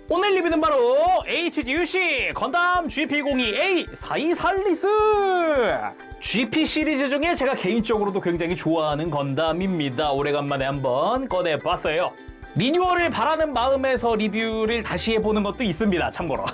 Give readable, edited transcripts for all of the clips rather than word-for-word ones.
오늘 리뷰는 바로 HGUC 건담 GP02A 사이살리스! GP 시리즈 중에 제가 개인적으로도 굉장히 좋아하는 건담입니다. 오래간만에 한번 꺼내봤어요. 리뉴얼을 바라는 마음에서 리뷰를 다시 해보는 것도 있습니다. 참고로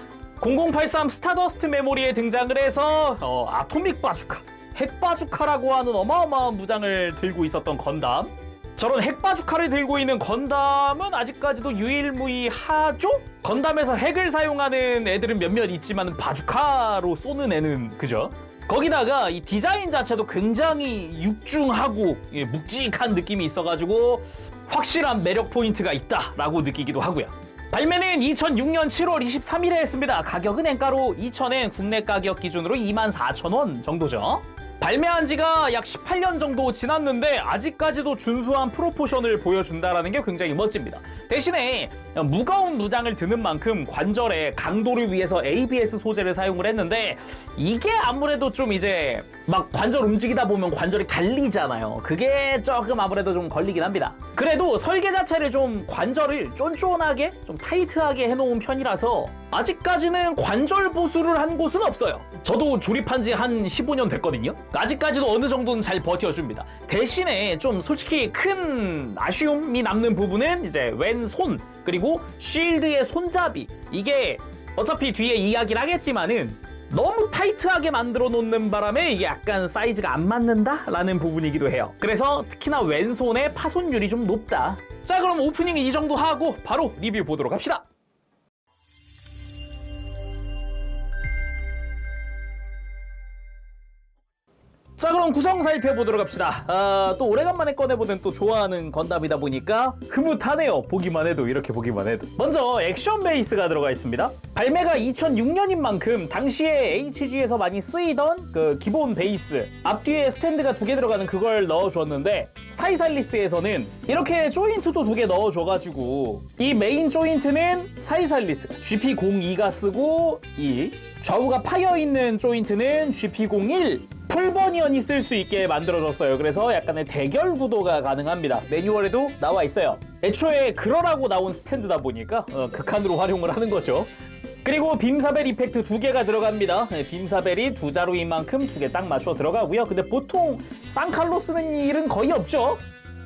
0083 스타더스트 메모리에 등장을 해서 아토믹 바주카, 핵 바주카라고 하는 어마어마한 무장을 들고 있었던 건담. 저런 핵 바주카를 들고 있는 건담은 아직까지도 유일무이하죠? 건담에서 핵을 사용하는 애들은 몇몇 있지만 바주카로 쏘는 애는 그죠? 거기다가 이 디자인 자체도 굉장히 육중하고 묵직한 느낌이 있어가지고 확실한 매력 포인트가 있다라고 느끼기도 하고요. 발매는 2006년 7월 23일에 했습니다. 가격은 엔가로 2,000엔, 국내 가격 기준으로 24,000원 정도죠. 발매한 지가 약 18년 정도 지났는데 아직까지도 준수한 프로포션을 보여준다는 게 굉장히 멋집니다. 대신에 무거운 무장을 드는 만큼 관절에 강도를 위해서 ABS 소재를 사용을 했는데 이게 아무래도 좀 이제 막 관절 움직이다 보면 관절이 달리잖아요. 그게 조금 아무래도 좀 걸리긴 합니다. 그래도 설계 자체를 좀 관절을 쫀쫀하게 좀 타이트하게 해놓은 편이라서 아직까지는 관절 보수를 한 곳은 없어요. 저도 조립한 지 한 15년 됐거든요. 아직까지도 어느 정도는 잘 버텨줍니다. 대신에 좀 솔직히 큰 아쉬움이 남는 부분은 이제 왼손 그리고 쉴드의 손잡이, 이게 어차피 뒤에 이야기를 하겠지만은 너무 타이트하게 만들어 놓는 바람에 이게 약간 사이즈가 안 맞는다라는 부분이기도 해요. 그래서 특히나 왼손의 파손율이 좀 높다. 자, 그럼 오프닝 이 정도 하고 바로 리뷰 보도록 합시다. 자, 그럼 구성 살펴보도록 합시다. 또 오래간만에 꺼내보는 또 좋아하는 건담이다 보니까 흐뭇하네요. 보기만 해도, 이렇게 보기만 해도. 먼저 액션 베이스가 들어가 있습니다. 발매가 2006년인 만큼 당시에 HG에서 많이 쓰이던 그 기본 베이스, 앞뒤에 스탠드가 2개 들어가는 그걸 넣어줬는데 사이살리스에서는 이렇게 조인트도 2개 넣어줘가지고 이 메인 조인트는 사이살리스가 GP02가 쓰고 이 좌우가 파여있는 조인트는 GP01 풀버니언이 쓸 수 있게 만들어졌어요. 그래서 약간의 대결 구도가 가능합니다. 매뉴얼에도 나와 있어요. 애초에 그러라고 나온 스탠드다 보니까 극한으로 활용을 하는 거죠. 그리고 빔사벨 이펙트 2개가 들어갑니다. 빔사벨이 2자루인 만큼 2개 딱 맞춰 들어가고요. 근데 보통 쌍칼로 쓰는 일은 거의 없죠.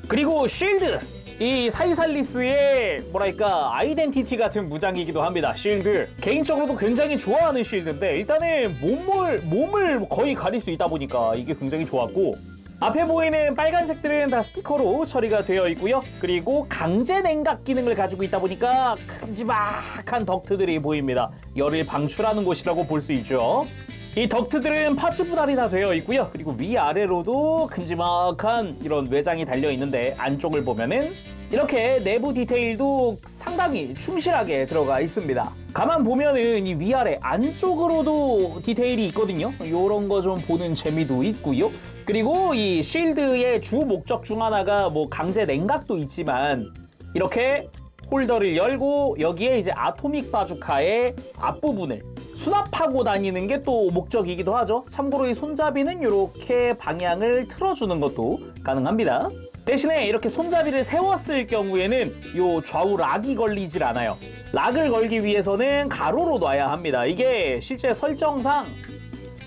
그리고 쉴드! 이 사이살리스의 뭐랄까 아이덴티티 같은 무장이기도 합니다. 쉴드 개인적으로도 굉장히 좋아하는 쉴드인데 일단은 몸을 거의 가릴 수 있다 보니까 이게 굉장히 좋았고, 앞에 보이는 빨간색들은 다 스티커로 처리가 되어 있고요. 그리고 강제 냉각 기능을 가지고 있다 보니까 큼지막한 덕트들이 보입니다. 열을 방출하는 곳이라고 볼 수 있죠. 이 덕트들은 파츠 분할이 다 되어 있고요. 그리고 위아래로도 큼지막한 이런 외장이 달려 있는데 안쪽을 보면은 이렇게 내부 디테일도 상당히 충실하게 들어가 있습니다. 가만 보면은 이 위아래 안쪽으로도 디테일이 있거든요. 요런 거 좀 보는 재미도 있고요. 그리고 이 쉴드의 주 목적 중 하나가 뭐 강제 냉각도 있지만 이렇게 홀더를 열고 여기에 이제 아토믹 바주카의 앞부분을 수납하고 다니는 게 또 목적이기도 하죠. 참고로 이 손잡이는 이렇게 방향을 틀어주는 것도 가능합니다. 대신에 이렇게 손잡이를 세웠을 경우에는 요 좌우 락이 걸리질 않아요. 락을 걸기 위해서는 가로로 놔야 합니다. 이게 실제 설정상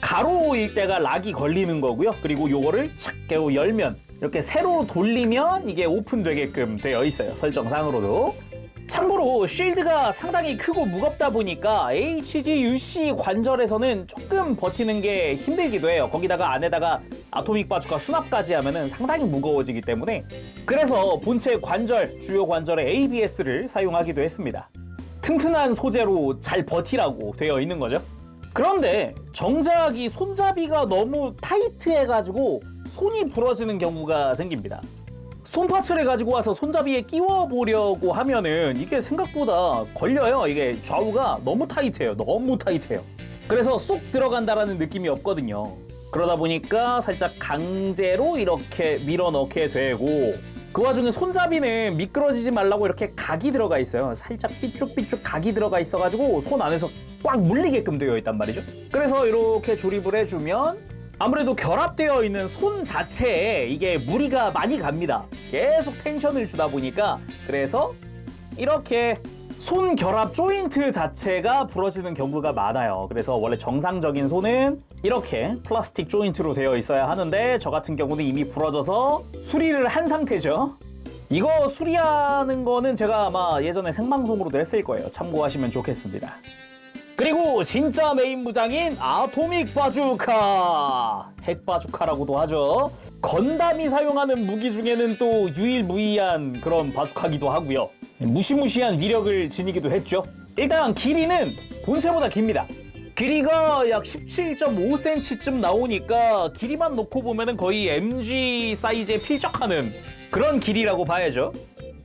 가로일 때가 락이 걸리는 거고요. 그리고 요거를 착 열면 이렇게 세로로 돌리면 이게 오픈되게끔 되어 있어요. 설정상으로도. 참고로 쉴드가 상당히 크고 무겁다 보니까 HGUC 관절에서는 조금 버티는 게 힘들기도 해요. 거기다가 안에다가 아토믹 바주카 수납까지 하면은 상당히 무거워지기 때문에 그래서 본체 관절, 주요 관절에 ABS를 사용하기도 했습니다. 튼튼한 소재로 잘 버티라고 되어 있는 거죠. 그런데 정작 이 손잡이가 너무 타이트해가지고 손이 부러지는 경우가 생깁니다. 손파츠를 가지고 와서 손잡이에 끼워 보려고 하면은 이게 생각보다 걸려요. 이게 좌우가 너무 타이트해요. 너무 타이트해요. 그래서 쏙 들어간다라는 느낌이 없거든요. 그러다 보니까 살짝 강제로 이렇게 밀어 넣게 되고, 그 와중에 손잡이는 미끄러지지 말라고 이렇게 각이 들어가 있어요. 살짝 삐쭉삐쭉 각이 들어가 있어가지고 손 안에서 꽉 물리게끔 되어 있단 말이죠. 그래서 이렇게 조립을 해주면 아무래도 결합되어 있는 손 자체에 이게 무리가 많이 갑니다. 계속 텐션을 주다 보니까. 그래서 이렇게 손 결합 조인트 자체가 부러지는 경우가 많아요. 그래서 원래 정상적인 손은 이렇게 플라스틱 조인트로 되어 있어야 하는데 저 같은 경우는 이미 부러져서 수리를 한 상태죠. 이거 수리하는 거는 제가 아마 예전에 생방송으로도 했을 거예요. 참고하시면 좋겠습니다. 그리고 진짜 메인 무장인 아토믹 바주카, 핵 바주카라고도 하죠. 건담이 사용하는 무기 중에는 또 유일무이한 그런 바주카기도 하고요. 무시무시한 위력을 지니기도 했죠. 일단 길이는 본체보다 깁니다. 길이가 약 17.5cm쯤 나오니까 길이만 놓고 보면은 거의 MG 사이즈에 필적하는 그런 길이라고 봐야죠.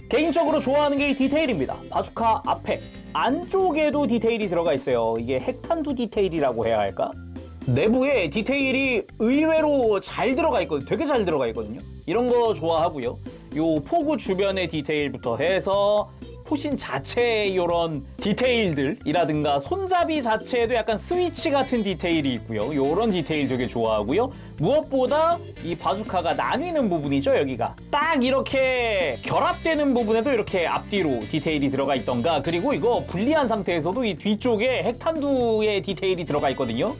개인적으로 좋아하는 게 이 디테일입니다. 바주카 앞에 안쪽에도 디테일이 들어가 있어요. 이게 핵탄두 디테일이라고 해야 할까? 내부에 디테일이 의외로 잘 들어가 있거든요. 되게 잘 들어가 있거든요. 이런 거 좋아하고요. 요 포구 주변의 디테일부터 해서 포신 자체의 이런 디테일들이라든가 손잡이 자체에도 약간 스위치 같은 디테일이 있고요. 이런 디테일 되게 좋아하고요. 무엇보다 이 바주카가 나뉘는 부분이죠. 여기가 딱 이렇게 결합되는 부분에도 이렇게 앞뒤로 디테일이 들어가 있던가, 그리고 이거 분리한 상태에서도 이 뒤쪽에 핵탄두의 디테일이 들어가 있거든요.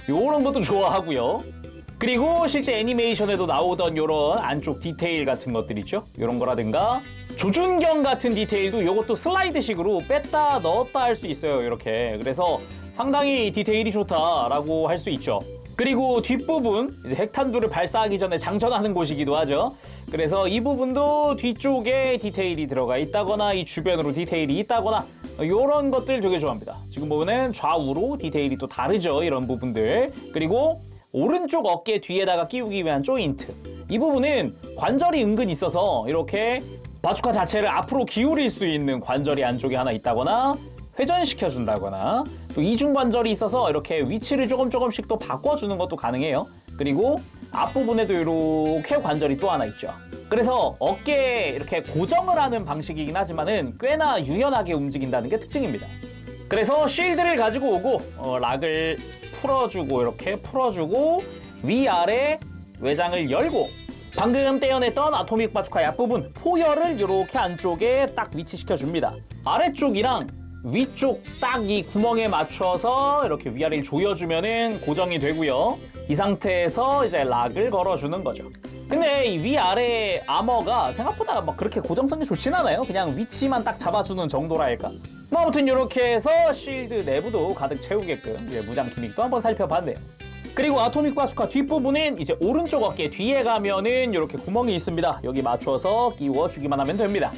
이런 것도 좋아하고요. 그리고 실제 애니메이션에도 나오던 이런 안쪽 디테일 같은 것들 있죠. 이런 거라든가 조준경 같은 디테일도 이것도 슬라이드식으로 뺐다 넣었다 할 수 있어요. 이렇게. 그래서 상당히 디테일이 좋다라고 할 수 있죠. 그리고 뒷부분, 이제 핵탄두를 발사하기 전에 장전하는 곳이기도 하죠. 그래서 이 부분도 뒤쪽에 디테일이 들어가 있다거나 이 주변으로 디테일이 있다거나 이런 것들 되게 좋아합니다. 지금 보면은 좌우로 디테일이 또 다르죠. 이런 부분들. 그리고 오른쪽 어깨 뒤에다가 끼우기 위한 조인트, 이 부분은 관절이 은근 있어서 이렇게 바주카 자체를 앞으로 기울일 수 있는 관절이 안쪽에 하나 있다거나 회전시켜 준다거나, 또 이중 관절이 있어서 이렇게 위치를 조금씩 또 바꿔주는 것도 가능해요. 그리고 앞부분에도 이렇게 관절이 또 하나 있죠. 그래서 어깨에 이렇게 고정을 하는 방식이긴 하지만은 꽤나 유연하게 움직인다는 게 특징입니다. 그래서 쉴드를 가지고 오고 락을 풀어주고, 이렇게 풀어주고 위아래 외장을 열고, 방금 떼어냈던 아토믹 바주카의 앞부분 포열을 이렇게 안쪽에 딱 위치시켜 줍니다. 아래쪽이랑 위쪽 딱 이 구멍에 맞춰서 이렇게 위아래를 조여주면은 고정이 되고요. 이 상태에서 이제 락을 걸어주는 거죠. 근데 이 위아래 아머가 생각보다 막 그렇게 고정성이 좋진 않아요. 그냥 위치만 딱 잡아주는 정도라 할까? 뭐 아무튼 이렇게 해서 쉴드 내부도 가득 채우게끔 이제 무장 기믹도 한번 살펴봤네요. 그리고 아토믹 바주카 뒷부분은 이제 오른쪽 어깨 뒤에 가면은 이렇게 구멍이 있습니다. 여기 맞춰서 끼워주기만 하면 됩니다.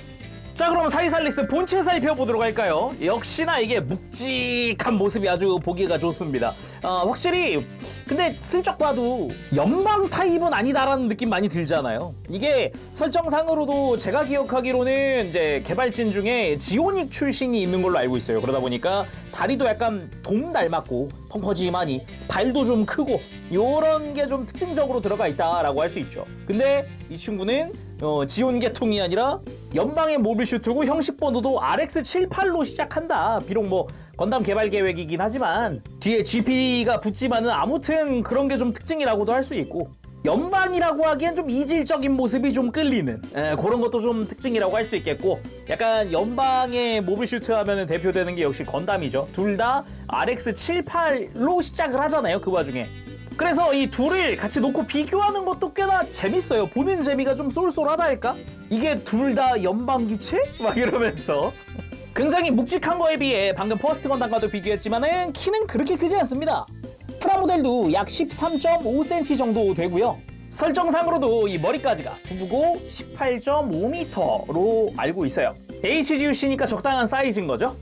자, 그럼 사이살리스 본체 살펴보도록 할까요? 역시나 이게 묵직한 모습이 아주 보기가 좋습니다. 확실히 근데 슬쩍 봐도 연방 타입은 아니다라는 느낌 많이 들잖아요. 이게 설정상으로도 제가 기억하기로는 이제 개발진 중에 지오닉 출신이 있는 걸로 알고 있어요. 그러다 보니까 다리도 약간 돔 닮았고 펑퍼짐하니 발도 좀 크고 요런 게 좀 특징적으로 들어가 있다라고 할 수 있죠. 근데 이 친구는 지온 계통이 아니라 연방의 모빌 슈트고 형식 번호도 RX78로 시작한다. 비록 뭐 건담 개발 계획이긴 하지만 뒤에 GP가 붙지만은 아무튼 그런 게 좀 특징이라고도 할 수 있고, 연방이라고 하기엔 좀 이질적인 모습이 좀 끌리는 그런 것도 좀 특징이라고 할 수 있겠고, 약간 연방의 모빌 슈트 하면은 대표되는 게 역시 건담이죠. 둘 다 RX78로 시작을 하잖아요. 그 와중에. 그래서 이 둘을 같이 놓고 비교하는 것도 꽤나 재밌어요. 보는 재미가 좀 쏠쏠하다 할까? 이게 둘 다 연방기체? 막 이러면서 굉장히 묵직한 거에 비해 방금 퍼스트 건담과도 비교했지만은 키는 그렇게 크지 않습니다. 프라모델도 약 13.5cm 정도 되고요. 설정상으로도 이 머리까지가 두부고 18.5m로 알고 있어요. HGUC니까 적당한 사이즈인 거죠.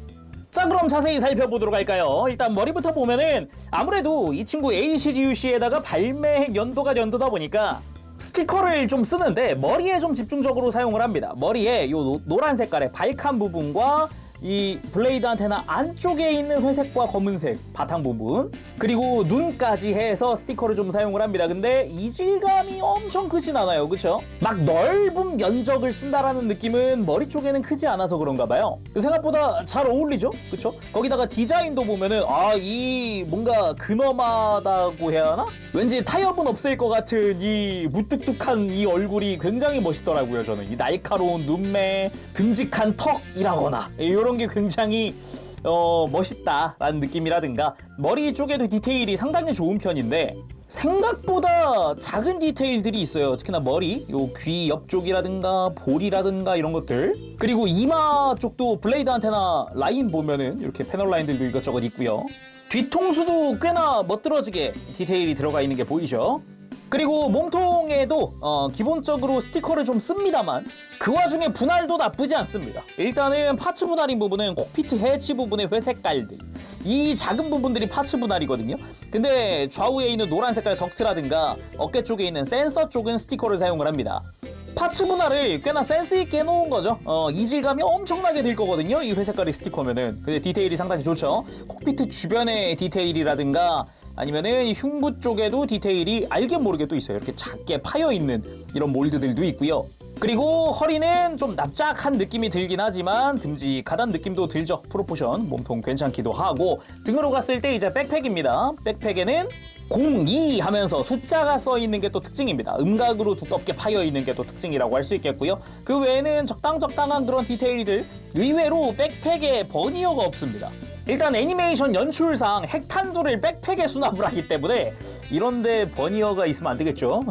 자, 그럼 자세히 살펴보도록 할까요? 일단 머리부터 보면은 아무래도 이 친구 HGUC에다가 발매 연도가 연도다 보니까 스티커를 좀 쓰는데 머리에 좀 집중적으로 사용을 합니다. 머리에 요 노란 색깔의 발칸 부분과 이 블레이드 안테나 안쪽에 있는 회색과 검은색 바탕 부분, 그리고 눈까지 해서 스티커를 좀 사용을 합니다. 근데 이질감이 엄청 크진 않아요. 그쵸? 막 넓은 면적을 쓴다라는 느낌은 머리 쪽에는 크지 않아서 그런가 봐요. 생각보다 잘 어울리죠? 그쵸? 거기다가 디자인도 보면은 이 뭔가 근엄하다고 해야 하나? 왠지 타협은 없을 것 같은 이 무뚝뚝한 이 얼굴이 굉장히 멋있더라고요. 저는 이 날카로운 눈매, 듬직한 턱이라거나 이런 그런 게 굉장히 멋있다라는 느낌이라든가 머리 쪽에도 디테일이 상당히 좋은 편인데 생각보다 작은 디테일들이 있어요. 특히나 머리, 요 귀 옆쪽이라든가 볼이라든가 이런 것들, 그리고 이마 쪽도 블레이드 안테나 라인 보면은 이렇게 패널 라인들도 이것저것 있고요. 뒤통수도 꽤나 멋들어지게 디테일이 들어가 있는 게 보이죠. 그리고 몸통에도 기본적으로 스티커를 좀 씁니다만 그 와중에 분할도 나쁘지 않습니다. 일단은 파츠 분할인 부분은 콕피트 해치 부분의 회색깔들, 이 작은 부분들이 파츠 분할이거든요. 근데 좌우에 있는 노란 색깔 덕트라든가 어깨 쪽에 있는 센서 쪽은 스티커를 사용을 합니다. 파츠 분할을 꽤나 센스 있게 해놓은 거죠. 이질감이 엄청나게 들 거거든요, 이 회색깔이 스티커면은. 근데 디테일이 상당히 좋죠. 콕피트 주변의 디테일이라든가 아니면은 흉부 쪽에도 디테일이 알게 모르게 또 있어요. 이렇게 작게 파여 있는 이런 몰드들도 있고요. 그리고 허리는 좀 납작한 느낌이 들긴 하지만 듬직하다는 느낌도 들죠. 프로포션 몸통 괜찮기도 하고, 등으로 갔을 때 이제 백팩입니다. 백팩에는 02 하면서 숫자가 써 있는 게 또 특징입니다. 음각으로 두껍게 파여 있는 게 또 특징이라고 할 수 있겠고요. 그 외에는 적당한 그런 디테일들, 의외로 백팩에 버니어가 없습니다. 일단 애니메이션 연출상 핵탄두를 백팩에 수납을 하기 때문에 이런데 버니어가 있으면 안 되겠죠.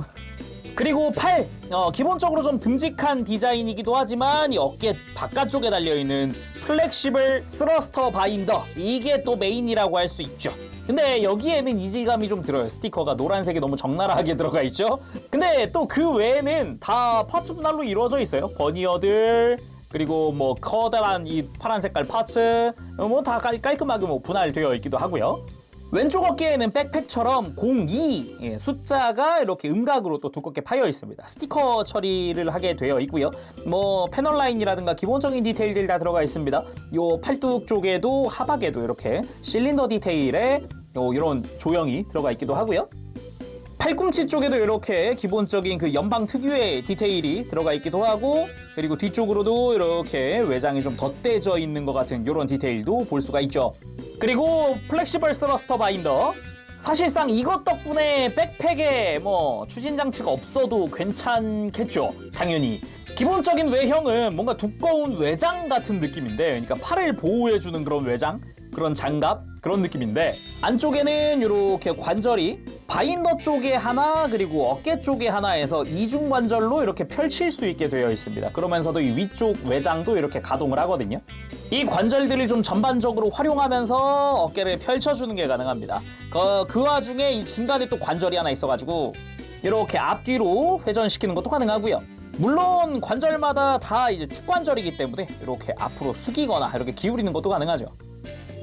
그리고 팔, 기본적으로 좀 듬직한 디자인이기도 하지만 이 어깨 바깥쪽에 달려있는 플렉시블 스러스터 바인더, 이게 또 메인이라고 할 수 있죠. 근데 여기에는 이질감이 좀 들어요. 스티커가 노란색이 너무 적나라하게 들어가 있죠. 근데 또 그 외에는 다 파츠 분할로 이루어져 있어요. 버니어들, 그리고 뭐 커다란 이 파란 색깔 파츠, 뭐 다 깔끔하게 뭐 분할되어 있기도 하고요. 왼쪽 어깨에는 백팩처럼 02 숫자가 이렇게 음각으로 또 두껍게 파여 있습니다. 스티커 처리를 하게 되어 있고요. 뭐 패널 라인이라든가 기본적인 디테일들 다 들어가 있습니다. 요 팔뚝 쪽에도 하박에도 이렇게 실린더 디테일에 이런 조형이 들어가 있기도 하고요. 팔꿈치 쪽에도 이렇게 기본적인 그 연방 특유의 디테일이 들어가 있기도 하고, 그리고 뒤쪽으로도 이렇게 외장이 좀 덧대져 있는 것 같은 이런 디테일도 볼 수가 있죠. 그리고 플렉시블 스러스터 바인더, 사실상 이것 덕분에 백팩에 뭐 추진 장치가 없어도 괜찮겠죠. 당연히 기본적인 외형은 뭔가 두꺼운 외장 같은 느낌인데, 그러니까 팔을 보호해주는 그런 외장, 그런 장갑, 그런 느낌인데, 안쪽에는 이렇게 관절이 바인더 쪽에 하나, 그리고 어깨 쪽에 하나에서 이중 관절로 이렇게 펼칠 수 있게 되어 있습니다. 그러면서도 이 위쪽 외장도 이렇게 가동을 하거든요. 이 관절들을 좀 전반적으로 활용하면서 어깨를 펼쳐주는 게 가능합니다. 그 와중에 이 중간에 또 관절이 하나 있어가지고 이렇게 앞뒤로 회전시키는 것도 가능하고요. 물론 관절마다 다 이제 축관절이기 때문에 이렇게 앞으로 숙이거나 이렇게 기울이는 것도 가능하죠.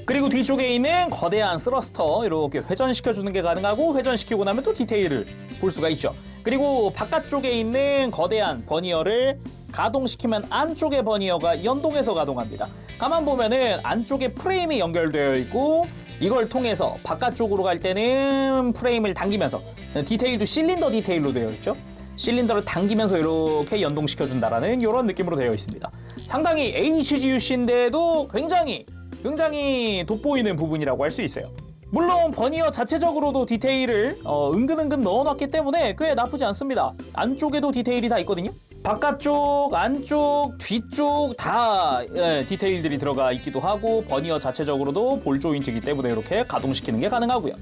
그리고 뒤쪽에 있는 거대한 스러스터 이렇게 회전시켜주는 게 가능하고, 회전시키고 나면 또 디테일을 볼 수가 있죠. 그리고 바깥쪽에 있는 거대한 버니어를 가동시키면 안쪽의 버니어가 연동해서 가동합니다. 가만 보면은 안쪽에 프레임이 연결되어 있고, 이걸 통해서 바깥쪽으로 갈 때는 프레임을 당기면서, 디테일도 실린더 디테일로 되어 있죠. 실린더를 당기면서 이렇게 연동시켜준다라는 이런 느낌으로 되어 있습니다. 상당히 HGUC인데도 굉장히 돋보이는 부분이라고 할 수 있어요. 물론 버니어 자체적으로도 디테일을 은근은근 넣어놨기 때문에 꽤 나쁘지 않습니다. 안쪽에도 디테일이 다 있거든요. 바깥쪽, 안쪽, 뒤쪽 다 디테일들이 들어가 있기도 하고, 버니어 자체적으로도 볼 조인트이기 때문에 이렇게 가동시키는 게 가능하고요.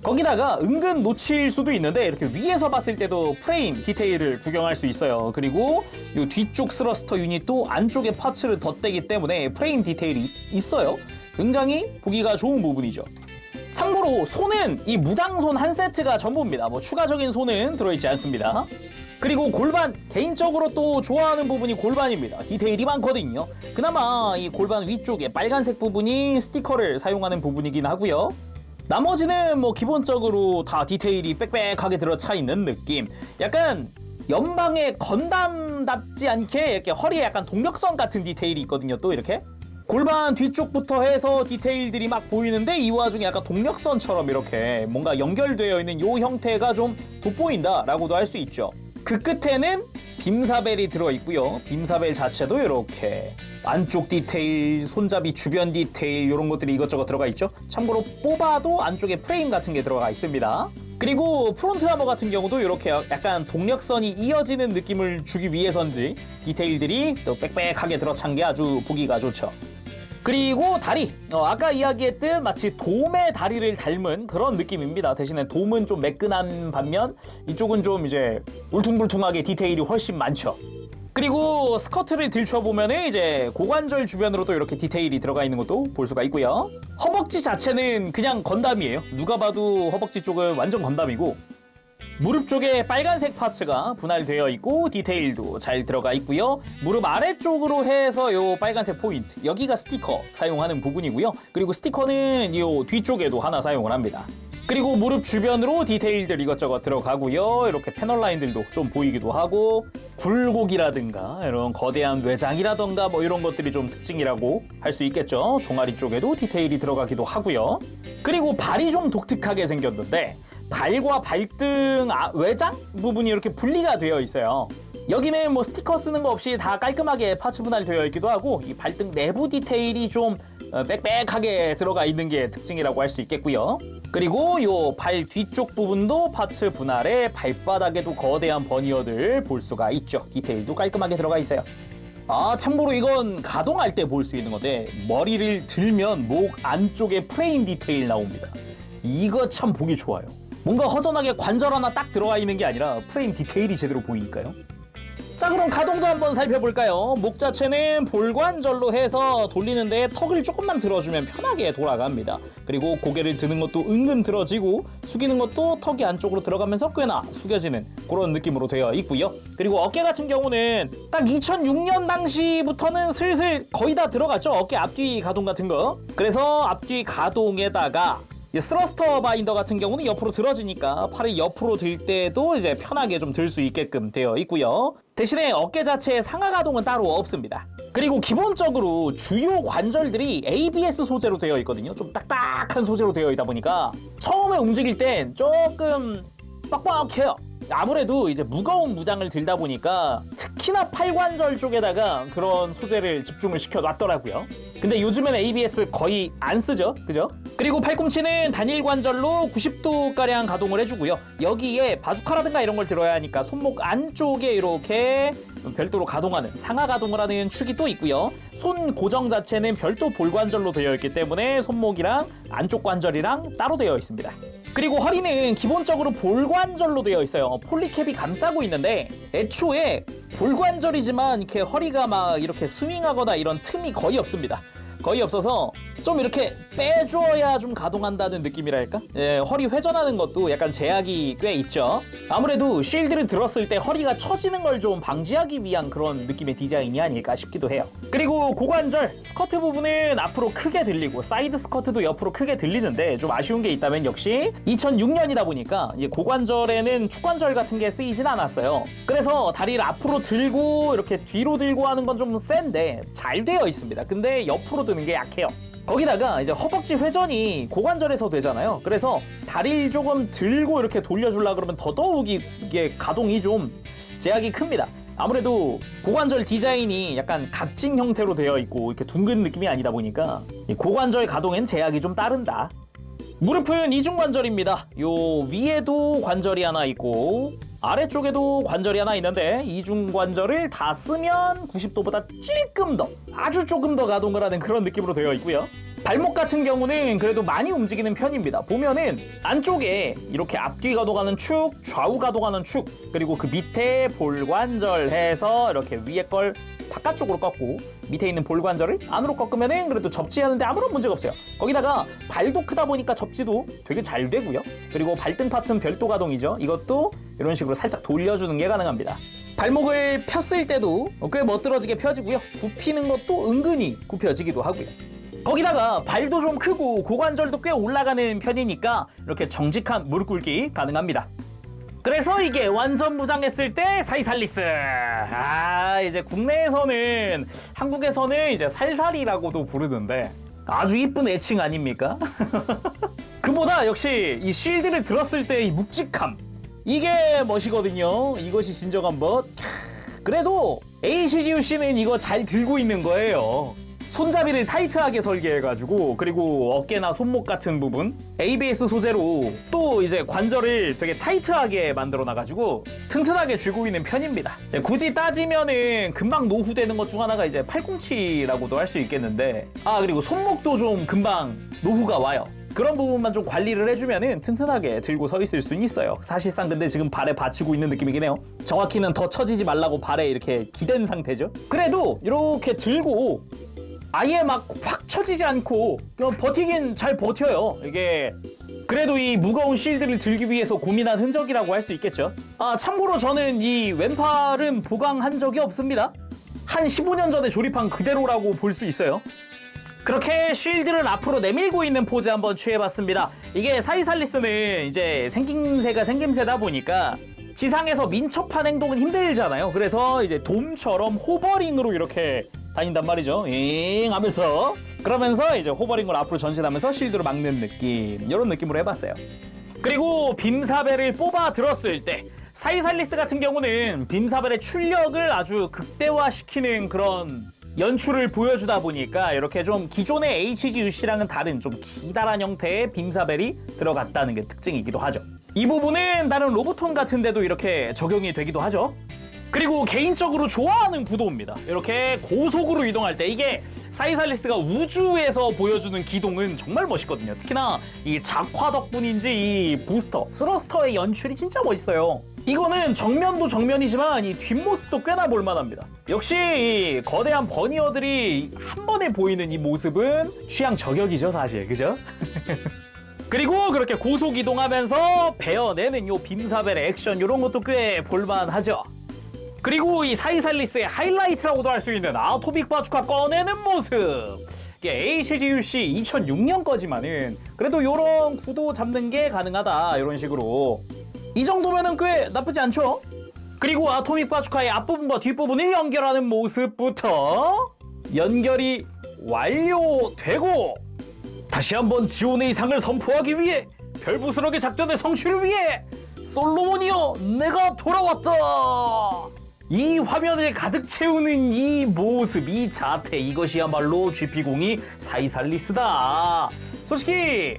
거기다가 은근 놓칠 수도 있는데 이렇게 위에서 봤을 때도 프레임 디테일을 구경할 수 있어요. 그리고 이 뒤쪽 스러스터 유닛도 안쪽에 파츠를 덧대기 때문에 프레임 디테일이 있어요. 굉장히 보기가 좋은 부분이죠. 참고로 손은 이 무장손 한 세트가 전부입니다. 뭐 추가적인 손은 들어있지 않습니다. 그리고 골반, 개인적으로 또 좋아하는 부분이 골반입니다. 디테일이 많거든요. 그나마 이 골반 위쪽에 빨간색 부분이 스티커를 사용하는 부분이긴 하고요. 나머지는 뭐 기본적으로 다 디테일이 빽빽하게 들어차 있는 느낌. 약간 연방의 건담답지 않게 이렇게 허리에 약간 동력선 같은 디테일이 있거든요. 또 이렇게 골반 뒤쪽부터 해서 디테일들이 막 보이는데, 이 와중에 약간 동력선처럼 이렇게 뭔가 연결되어 있는 이 형태가 좀 돋보인다라고도 할 수 있죠. 그 끝에는 빔사벨이 들어있고요. 빔사벨 자체도 이렇게 안쪽 디테일, 손잡이 주변 디테일 이런 것들이 이것저것 들어가 있죠. 참고로 뽑아도 안쪽에 프레임 같은 게 들어가 있습니다. 그리고 프론트 아머 같은 경우도 이렇게 약간 동력선이 이어지는 느낌을 주기 위해서인지 디테일들이 또 빽빽하게 들어찬 게 아주 보기가 좋죠. 그리고 다리, 아까 이야기했듯 마치 돔의 다리를 닮은 그런 느낌입니다. 대신에 돔은 좀 매끈한 반면 이쪽은 좀 이제 울퉁불퉁하게 디테일이 훨씬 많죠. 그리고 스커트를 들춰보면 이제 고관절 주변으로도 이렇게 디테일이 들어가 있는 것도 볼 수가 있고요. 허벅지 자체는 그냥 건담이에요. 누가 봐도 허벅지 쪽은 완전 건담이고, 무릎 쪽에 빨간색 파츠가 분할되어 있고 디테일도 잘 들어가 있고요. 무릎 아래쪽으로 해서 요 빨간색 포인트, 여기가 스티커 사용하는 부분이고요. 그리고 스티커는 요 뒤쪽에도 하나 사용을 합니다. 그리고 무릎 주변으로 디테일들 이것저것 들어가고요. 이렇게 패널 라인들도 좀 보이기도 하고, 굴곡이라든가 이런 거대한 뇌장이라든가 뭐 이런 것들이 좀 특징이라고 할 수 있겠죠. 종아리 쪽에도 디테일이 들어가기도 하고요. 그리고 발이 좀 독특하게 생겼는데, 발과 발등 외장 부분이 이렇게 분리가 되어 있어요. 여기는 뭐 스티커 쓰는 거 없이 다 깔끔하게 파츠 분할되어 있기도 하고, 이 발등 내부 디테일이 좀 빽빽하게 들어가 있는 게 특징이라고 할 수 있겠고요. 그리고 요 발 뒤쪽 부분도 파츠 분할에 발바닥에도 거대한 버니어들 볼 수가 있죠. 디테일도 깔끔하게 들어가 있어요. 참고로 이건 가동할 때 볼 수 있는 건데, 머리를 들면 목 안쪽에 프레임 디테일 나옵니다. 이거 참 보기 좋아요. 뭔가 허전하게 관절 하나 딱 들어가 있는 게 아니라 프레임 디테일이 제대로 보이니까요. 자, 그럼 가동도 한번 살펴볼까요? 목 자체는 볼관절로 해서 돌리는데 턱을 조금만 들어주면 편하게 돌아갑니다. 그리고 고개를 드는 것도 은근 들어지고, 숙이는 것도 턱이 안쪽으로 들어가면서 꽤나 숙여지는 그런 느낌으로 되어 있고요. 그리고 어깨 같은 경우는 딱 2006년 당시부터는 슬슬 거의 다 들어갔죠. 어깨 앞뒤 가동 같은 거. 그래서 앞뒤 가동에다가 스러스터 바인더 같은 경우는 옆으로 들어지니까 팔을 옆으로 들 때도 이제 편하게 좀 들 수 있게끔 되어 있고요. 대신에 어깨 자체의 상하 가동은 따로 없습니다. 그리고 기본적으로 주요 관절들이 ABS 소재로 되어 있거든요. 좀 딱딱한 소재로 되어 있다 보니까 처음에 움직일 땐 조금 뻑뻑해요. 아무래도 이제 무거운 무장을 들다 보니까 특히나 팔관절 쪽에다가 그런 소재를 집중을 시켜 놨더라고요. 근데 요즘엔 ABS 거의 안 쓰죠, 그죠? 그리고 팔꿈치는 단일 관절로 90도가량 가동을 해주고요. 여기에 바주카라든가 이런 걸 들어야 하니까 손목 안쪽에 이렇게 별도로 가동하는, 상하 가동을 하는 축이 또 있고요. 손 고정 자체는 별도 볼관절로 되어 있기 때문에 손목이랑 안쪽 관절이랑 따로 되어 있습니다. 그리고 허리는 기본적으로 볼관절로 되어 있어요. 폴리캡이 감싸고 있는데, 애초에 볼관절이지만 이렇게 허리가 막 이렇게 스윙하거나 이런 틈이 거의 없습니다. 거의 없어서 좀 이렇게 빼줘야 좀 가동한다는 느낌이랄까? 허리 회전하는 것도 약간 제약이 꽤 있죠. 아무래도 쉴드를 들었을 때 허리가 처지는 걸 좀 방지하기 위한 그런 느낌의 디자인이 아닐까 싶기도 해요. 그리고 고관절, 스커트 부분은 앞으로 크게 들리고 사이드 스커트도 옆으로 크게 들리는데, 좀 아쉬운 게 있다면 역시 2006년이다 보니까 이제 고관절에는 축관절 같은 게 쓰이진 않았어요. 그래서 다리를 앞으로 들고 이렇게 뒤로 들고 하는 건 좀 센데 잘 되어 있습니다. 근데 옆으로 드는 게 약해요. 거기다가 이제 허벅지 회전이 고관절에서 되잖아요. 그래서 다리를 조금 들고 이렇게 돌려주려고 그러면 더더욱 이게 가동이 좀 제약이 큽니다. 아무래도 고관절 디자인이 약간 각진 형태로 되어 있고 이렇게 둥근 느낌이 아니다 보니까 이 고관절 가동엔 제약이 좀 따른다. 무릎은 이중관절입니다. 요 위에도 관절이 하나 있고 아래쪽에도 관절이 하나 있는데, 이중관절을 다 쓰면 90도보다 조금 더, 아주 조금 더 가동을 하는 그런 느낌으로 되어 있고요. 발목 같은 경우는 그래도 많이 움직이는 편입니다. 보면은 안쪽에 이렇게 앞뒤 가동하는 축, 좌우 가동하는 축, 그리고 그 밑에 볼관절 해서 이렇게 위에 걸 바깥쪽으로 꺾고 밑에 있는 볼관절을 안으로 꺾으면은 그래도 접지하는데 아무런 문제가 없어요. 거기다가 발도 크다 보니까 접지도 되게 잘 되고요. 그리고 발등 파츠는 별도 가동이죠. 이것도 이런 식으로 살짝 돌려주는 게 가능합니다. 발목을 폈을 때도 꽤 멋들어지게 펴지고요. 굽히는 것도 은근히 굽혀지기도 하고요. 거기다가 발도 좀 크고 고관절도 꽤 올라가는 편이니까 이렇게 정직한 무릎 꿇기 가능합니다. 그래서 이게 완전 무장했을 때 사이살리스. 이제 국내에서는, 한국에서는 이제 살살이라고도 부르는데 아주 이쁜 애칭 아닙니까? 그보다 역시 이 쉴드를 들었을 때 이 묵직함, 이게 멋이거든요. 이것이 진정한 멋. 그래도 ACGUC는 이거 잘 들고 있는 거예요. 손잡이를 타이트하게 설계해가지고, 그리고 어깨나 손목 같은 부분 ABS 소재로 또 이제 관절을 되게 타이트하게 만들어놔가지고 튼튼하게 쥐고 있는 편입니다. 굳이 따지면은 금방 노후되는 것 중 하나가 이제 팔꿈치라고도 할 수 있겠는데, 그리고 손목도 좀 금방 노후가 와요. 그런 부분만 좀 관리를 해주면은 튼튼하게 들고 서 있을 수는 있어요. 사실상 근데 지금 발에 받치고 있는 느낌이긴 해요. 정확히는 더 처지지 말라고 발에 이렇게 기댄 상태죠. 그래도 이렇게 들고 아예 막 확 처지지 않고 버티긴 잘 버텨요. 이게 그래도 이 무거운 실드를 들기 위해서 고민한 흔적이라고 할 수 있겠죠. 참고로 저는 이 왼팔은 보강한 적이 없습니다. 한 15년 전에 조립한 그대로라고 볼 수 있어요. 그렇게 쉴드를 앞으로 내밀고 있는 포즈 한번 취해봤습니다. 이게 사이살리스는 이제 생김새가 생김새다 보니까 지상에서 민첩한 행동은 힘들잖아요. 그래서 이제 돔처럼 호버링으로 이렇게 다닌단 말이죠. 잉 하면서, 그러면서 이제 호버링으로 앞으로 전진하면서 쉴드로 막는 느낌, 이런 느낌으로 해봤어요. 그리고 빔사벨을 뽑아 들었을 때 사이살리스 같은 경우는 빔사벨의 출력을 아주 극대화시키는 그런 연출을 보여주다 보니까 이렇게 좀 기존의 HGUC랑은 다른 좀 기다란 형태의 빔사벨이 들어갔다는 게 특징이기도 하죠. 이 부분은 다른 로보톤 같은 데도 이렇게 적용이 되기도 하죠. 그리고 개인적으로 좋아하는 구도입니다. 이렇게 고속으로 이동할 때, 이게 사이살리스가 우주에서 보여주는 기동은 정말 멋있거든요. 특히나 이 작화 덕분인지 이 부스터, 스러스터의 연출이 진짜 멋있어요. 이거는 정면도 정면이지만 이 뒷모습도 꽤나 볼만합니다. 역시 이 거대한 버니어들이 한 번에 보이는 이 모습은 취향 저격이죠, 사실. 그죠? 그리고 그렇게 고속 이동하면서 베어내는 요 빔사벨의 액션, 이런 것도 꽤 볼만하죠. 그리고 이 사이살리스의 하이라이트라고도 할 수 있는 아토믹 바주카 꺼내는 모습. 이게 HGUC 2006년 거지만은 그래도 이런 구도 잡는 게 가능하다, 이런 식으로. 이 정도면은 꽤 나쁘지 않죠? 그리고 아토믹 바주카의 앞부분과 뒷부분을 연결하는 모습부터 연결이 완료되고, 다시 한번 지온의 이상을 선포하기 위해, 별부스러기 작전의 성취를 위해 솔로몬이여, 내가 돌아왔다! 이 화면을 가득 채우는 이 모습, 이 자태, 이것이야말로 GP02 사이살리스다. 솔직히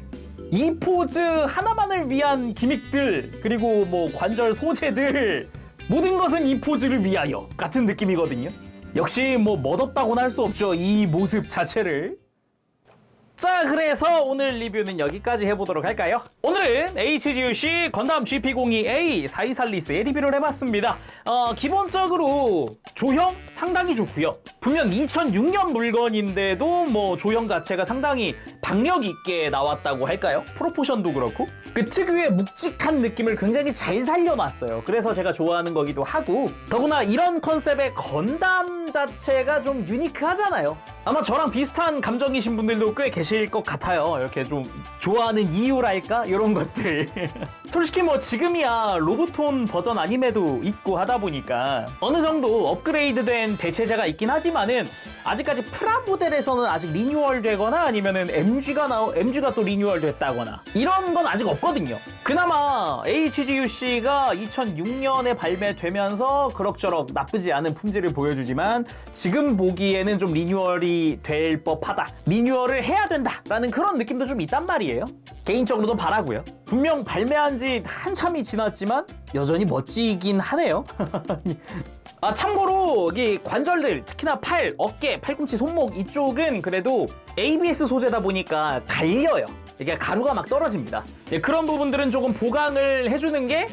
이 포즈 하나만을 위한 기믹들, 그리고 뭐 관절 소재들, 모든 것은 이 포즈를 위하여 같은 느낌이거든요. 역시 뭐 멋없다고는 할 수 없죠, 이 모습 자체를. 자, 그래서 오늘 리뷰는 여기까지 해보도록 할까요? 오늘은 HGUC 건담 GP02A 사이살리스의 리뷰를 해봤습니다. 기본적으로 조형 상당히 좋고요. 분명 2006년 물건인데도 뭐 조형 자체가 상당히 박력 있게 나왔다고 할까요? 프로포션도 그렇고 그 특유의 묵직한 느낌을 굉장히 잘 살려놨어요. 그래서 제가 좋아하는 거기도 하고, 더구나 이런 컨셉의 건담 자체가 좀 유니크하잖아요. 아마 저랑 비슷한 감정이신 분들도 꽤 계실 것 같아요. 이렇게 좀 좋아하는 이유랄까? 이런 것들. 솔직히 뭐 지금이야 로보톤 버전 아님에도 있고 하다 보니까 어느 정도 업그레이드된 대체제가 있긴 하지만은 아직까지 프라모델에서는 아직 리뉴얼 되거나 아니면은 MG가 또 리뉴얼 됐다거나 이런 건 아직 없거든요. 그나마 HGUC가 2006년에 발매되면서 그럭저럭 나쁘지 않은 품질을 보여주지만 지금 보기에는 좀 리뉴얼이 될 법하다, 리뉴얼을 해야 된다라는 그런 느낌도 좀 있단 말이에요. 개인적으로도 바라고요. 분명 발매한 지 한참이 지났지만 여전히 멋지긴 하네요. 참고로 이 관절들, 특히나 팔, 어깨, 팔꿈치, 손목 이쪽은 그래도 ABS 소재다 보니까 갈려요. 이게 가루가 막 떨어집니다. 그런 부분들은 조금 보강을 해주는 게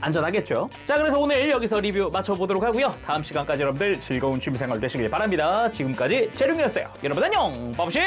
안전하겠죠. 자, 그래서 오늘 여기서 리뷰 마쳐보도록 하고요. 다음 시간까지 여러분들 즐거운 취미생활 되시길 바랍니다. 지금까지 재룡이었어요. 여러분 안녕, 빠부시!